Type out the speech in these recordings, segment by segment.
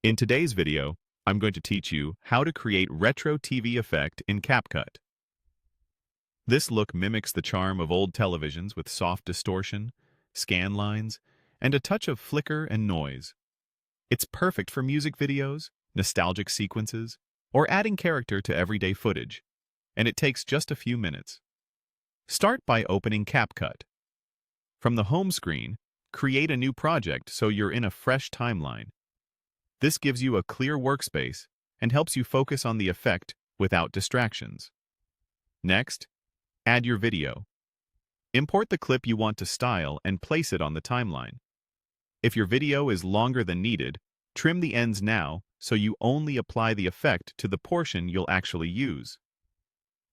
In today's video, I'm going to teach you how to create retro TV effect in Capcut. This look mimics the charm of old televisions with soft distortion, scan lines, and a touch of flicker and noise. It's perfect for music videos, nostalgic sequences, or adding character to everyday footage, and it takes just a few minutes. Start by opening Capcut. From the home screen, create a new project so you're in a fresh timeline. This gives you a clear workspace and helps you focus on the effect without distractions. Next, add your video. Import the clip you want to style and place it on the timeline. If your video is longer than needed, trim the ends now so you only apply the effect to the portion you'll actually use.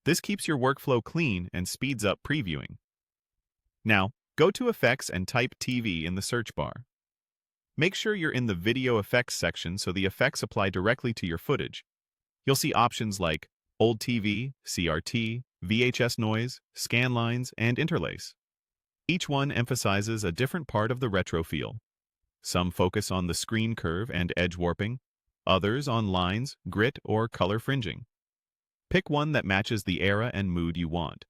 This keeps your workflow clean and speeds up previewing. Now, go to Effects and type TV in the search bar. Make sure you're in the Video Effects section so the effects apply directly to your footage. You'll see options like Old TV, CRT, VHS noise, scan lines, and interlace. Each one emphasizes a different part of the retro feel. Some focus on the screen curve and edge warping, others on lines, grit, or color fringing. Pick one that matches the era and mood you want.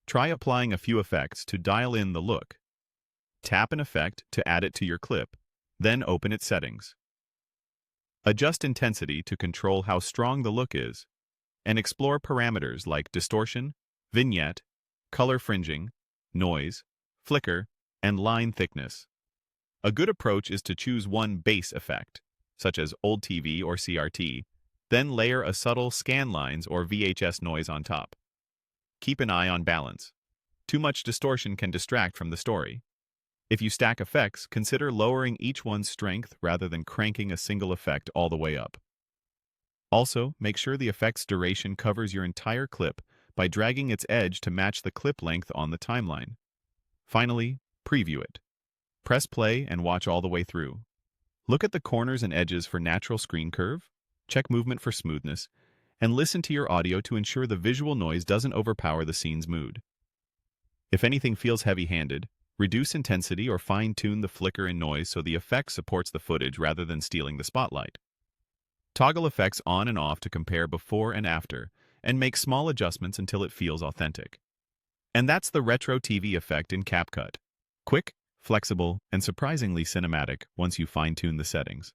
Try applying a few effects to dial in the look. Tap an effect to add it to your clip. Then open its settings. Adjust intensity to control how strong the look is, and explore parameters like distortion, vignette, color fringing, noise, flicker, and line thickness. A good approach is to choose one base effect, such as Old TV or CRT, then layer a subtle scan lines or VHS noise on top. Keep an eye on balance. Too much distortion can distract from the story. If you stack effects, consider lowering each one's strength rather than cranking a single effect all the way up. Also, make sure the effect's duration covers your entire clip by dragging its edge to match the clip length on the timeline. Finally, preview it. Press play and watch all the way through. Look at the corners and edges for natural screen curve, check movement for smoothness, and listen to your audio to ensure the visual noise doesn't overpower the scene's mood. If anything feels heavy-handed, reduce intensity or fine-tune the flicker and noise so the effect supports the footage rather than stealing the spotlight. Toggle effects on and off to compare before and after, and make small adjustments until it feels authentic. And that's the retro TV effect in Capcut. Quick, flexible, and surprisingly cinematic once you fine-tune the settings.